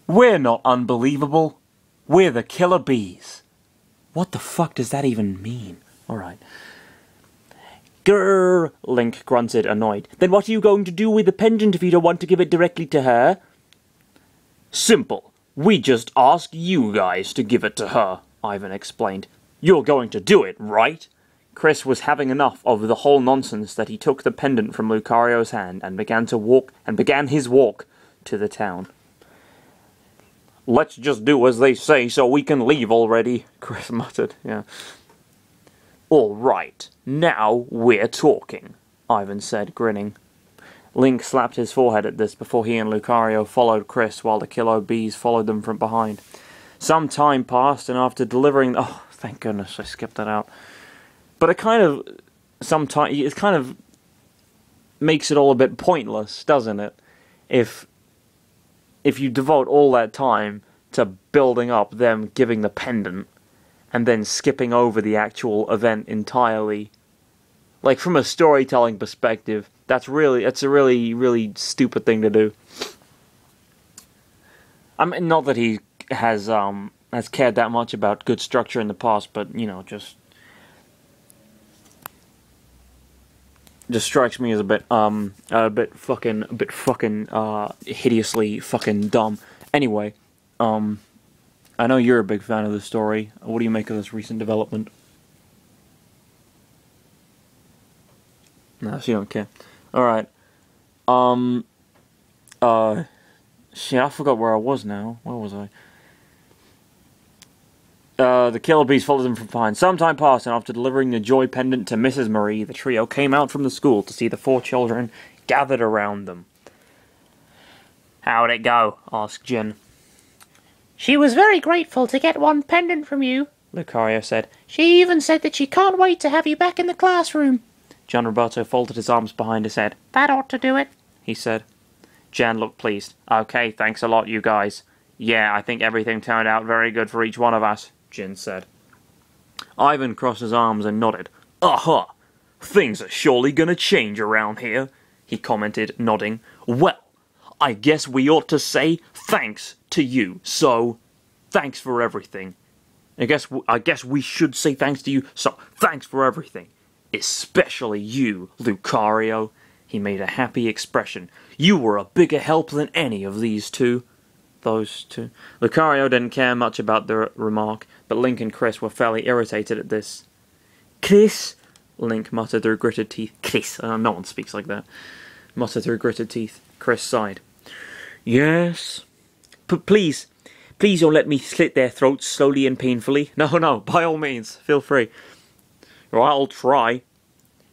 We're not unbelievable. We're the killer bees. What the fuck does that even mean? Alright. Grrr, Link grunted, annoyed. Then what are you going to do with the pendant if you don't want to give it directly to her? Simple. We just ask you guys to give it to her, Ivan explained. You're going to do it, right? Chris was having enough of the whole nonsense that he took the pendant from Lucario's hand and began his walk to the town. Let's just do as they say so we can leave already, Chris muttered, yeah. All right, now we're talking, Ivan said, grinning. Link slapped his forehead at this before he and Lucario followed Chris while the killer bees followed them from behind. Some time passed, and after delivering... Oh, thank goodness I skipped that out. But it kind of makes it all a bit pointless, doesn't it? If you devote all that time to building up them giving the pendant, and then skipping over the actual event entirely. Like, from a storytelling perspective, that's a really, really stupid thing to do. I mean, not that he has cared that much about good structure in the past, but, you know, just strikes me as a bit fucking hideously fucking dumb. Anyway, I know you're a big fan of the story. What do you make of this recent development? No, she don't care. Alright. Shit, I forgot where I was now. Where was I? The killer bees followed them from behind. Some time passed, and after delivering the joy pendant to Mrs. Marie, the trio came out from the school to see the 4 children gathered around them. How'd it go? Asked Jen. She was very grateful to get one pendant from you, Lucario said. She even said that she can't wait to have you back in the classroom. John Roberto folded his arms behind his head. That ought to do it, he said. Jan looked pleased. Okay, thanks a lot, you guys. Yeah, I think everything turned out very good for each one of us, Jin said. Ivan crossed his arms and nodded. Aha! Things are surely gonna change around here, he commented, nodding. Well, I guess we ought to say thanks to you, so thanks for everything. I guess we should say thanks to you, so thanks for everything. Especially you, Lucario. He made a happy expression. You were a bigger help than any of these two. Those two. Lucario didn't care much about the remark, but Link and Chris were fairly irritated at this. Chris? Link muttered through gritted teeth. Chris. No one speaks like that. Muttered through gritted teeth. Chris sighed. Yes? Please don't let me slit their throats slowly and painfully. No, by all means, feel free. Or I'll try.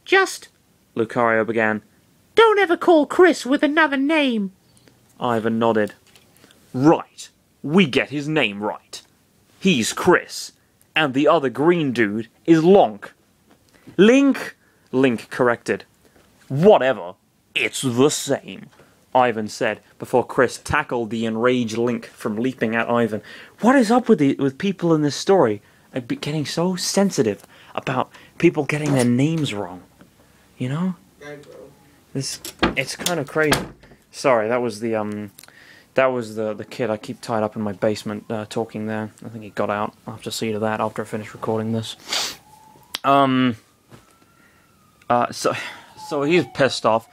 Just, Lucario began. Don't ever call Chris with another name. Ivan nodded. Right, we get his name right. He's Chris, and the other green dude is Lonk. Link, Link corrected. Whatever, it's the same, Ivan said, before Chris tackled the enraged Link from leaping at Ivan. What is up with people in this story? I'd be getting so sensitive about people getting their names wrong. You know? It's kind of crazy. Sorry, that was the kid I keep tied up in my basement talking there. I think he got out. I'll have to see to that after I finish recording this. So he's pissed off.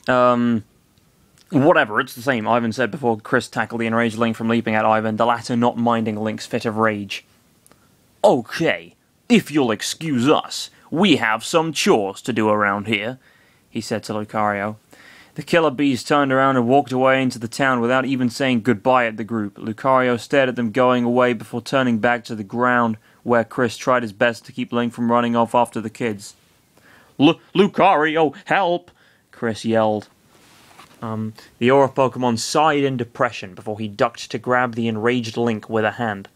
Whatever, it's the same, Ivan said before Chris tackled the enraged Link from leaping at Ivan, the latter not minding Link's fit of rage. Okay, if you'll excuse us, we have some chores to do around here, he said to Lucario. The killer bees turned around and walked away into the town without even saying goodbye at the group. Lucario stared at them going away before turning back to the ground, where Chris tried his best to keep Link from running off after the kids. Lucario, help! Chris yelled. The aura Pokemon sighed in depression before he ducked to grab the enraged Link with a hand.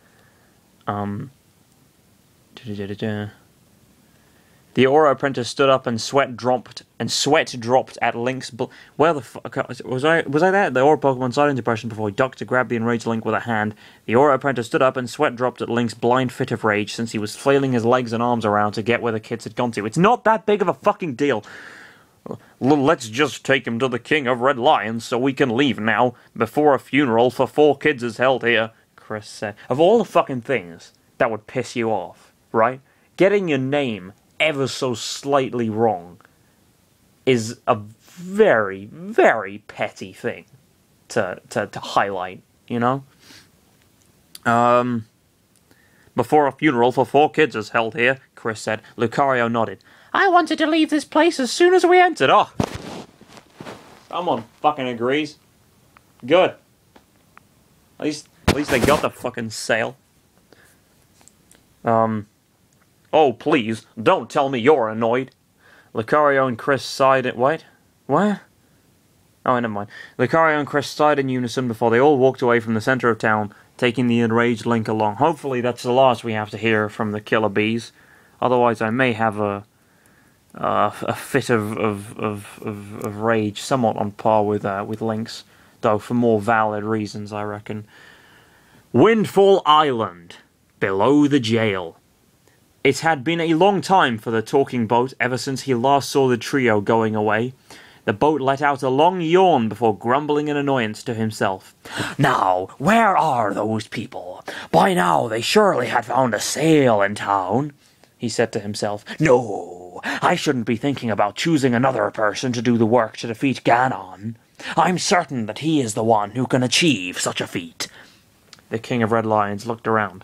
The Aura Apprentice stood up and sweat dropped at Link's where the fuck was I there? The Aura Pokemon sighed in depression before he ducked to grab the enraged Link with a hand. The Aura Apprentice stood up and sweat dropped at Link's blind fit of rage since he was flailing his legs and arms around to get where the kids had gone to. It's not that big of a fucking deal. Let's just take him to the King of Red Lions so we can leave now, before a funeral for 4 kids is held here, Chris said. Of all the fucking things that would piss you off, right? Getting your name ever so slightly wrong is a very, very petty thing to highlight, you know? Before a funeral for 4 kids is held here, Chris said. Lucario nodded. I wanted to leave this place as soon as we entered. Oh, someone fucking agrees. Good. At least they got the fucking sale. Oh, please, don't tell me you're annoyed. Lucario and Chris sighed at... Wait? What? Oh, never mind. Lucario and Chris sighed in unison before they all walked away from the center of town, taking the enraged Link along. Hopefully that's the last we have to hear from the killer bees. Otherwise I may have a fit of rage, somewhat on par with Link's, though for more valid reasons, I reckon. Windfall Island, below the jail. It had been a long time for the talking boat ever since he last saw the trio going away. The boat let out a long yawn before grumbling in annoyance to himself. Now, where are those people? By now they surely had found a sail in town, he said to himself. No, I shouldn't be thinking about choosing another person to do the work to defeat Ganon. I'm certain that he is the one who can achieve such a feat. The King of Red Lions looked around.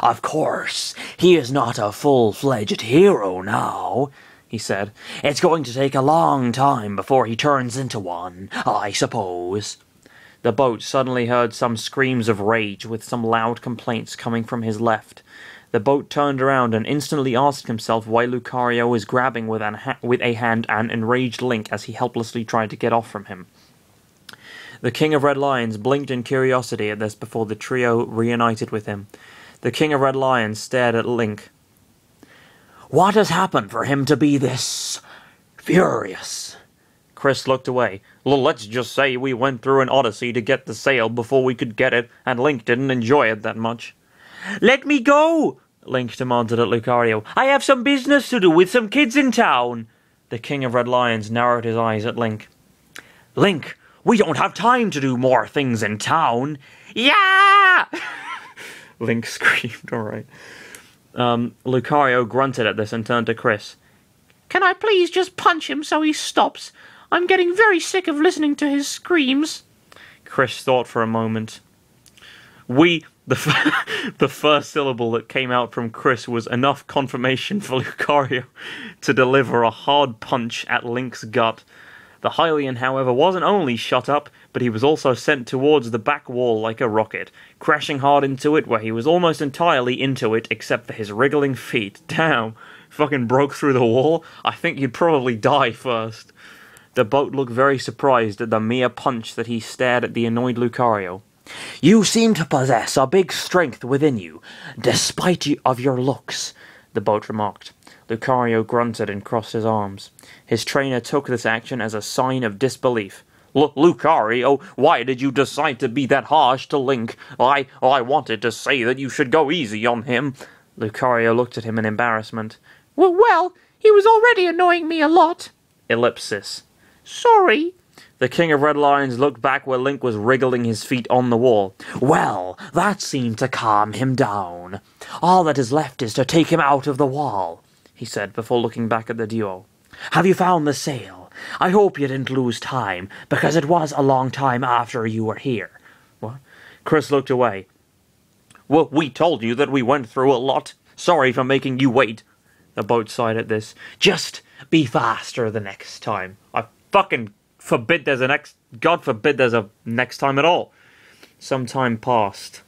Of course, he is not a full-fledged hero now, he said. It's going to take a long time before he turns into one, I suppose. The boat suddenly heard some screams of rage with some loud complaints coming from his left. The boat turned around and instantly asked himself why Lucario was grabbing with a hand an enraged Link as he helplessly tried to get off from him. The King of Red Lions blinked in curiosity at this before the trio reunited with him. The King of Red Lions stared at Link. What has happened for him to be this furious? Chris looked away. Let's just say we went through an odyssey to get the sail before we could get it, and Link didn't enjoy it that much. Let me go, Link demanded at Lucario. I have some business to do with some kids in town. The King of Red Lions narrowed his eyes at Link. Link, we don't have time to do more things in town. Yeah! Link screamed, alright. Lucario grunted at this and turned to Chris. Can I please just punch him so he stops? I'm getting very sick of listening to his screams. Chris thought for a moment. The first syllable that came out from Chris was enough confirmation for Lucario to deliver a hard punch at Link's gut. The Hylian, however, wasn't only shut up, but he was also sent towards the back wall like a rocket, crashing hard into it where he was almost entirely into it except for his wriggling feet. Damn, fucking broke through the wall? I think you'd probably die first. The boat looked very surprised at the mere punch that he stared at the annoyed Lucario. You seem to possess a big strength within you, despite of your looks, the boat remarked. Lucario grunted and crossed his arms. His trainer took this action as a sign of disbelief. Lucario, why did you decide to be that harsh to Link? I wanted to say that you should go easy on him. Lucario looked at him in embarrassment. Well, he was already annoying me a lot. Ellipsis. Sorry. The King of Red Lions looked back where Link was wriggling his feet on the wall. Well, that seemed to calm him down. All that is left is to take him out of the wall, he said before looking back at the duo. Have you found the sail? I hope you didn't lose time, because it was a long time after you were here. What? Chris looked away. Well, we told you that we went through a lot. Sorry for making you wait. The boat sighed at this. Just be faster the next time. I fucking forbid there's a next... God forbid there's a next time at all. Some time passed,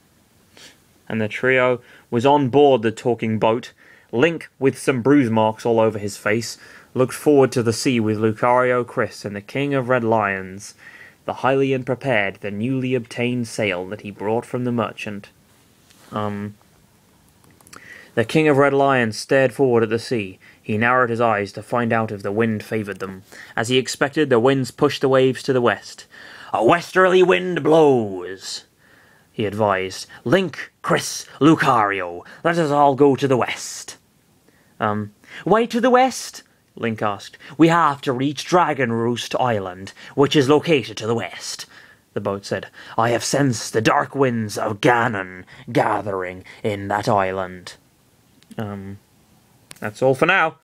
and the trio was on board the talking boat. Link, with some bruise marks all over his face, looked forward to the sea with Lucario, Chris, and the King of Red Lions. The Hylian prepared the newly obtained sail that he brought from the merchant. The King of Red Lions stared forward at the sea. He narrowed his eyes to find out if the wind favoured them. As he expected, the winds pushed the waves to the west. A westerly wind blows, he advised. Link, Chris, Lucario, let us all go to the west. Why to the west? Link asked. "We have to reach Dragon Roost Island, which is located to the west," the boat said. "I have sensed the dark winds of Ganon gathering in that island." That's all for now.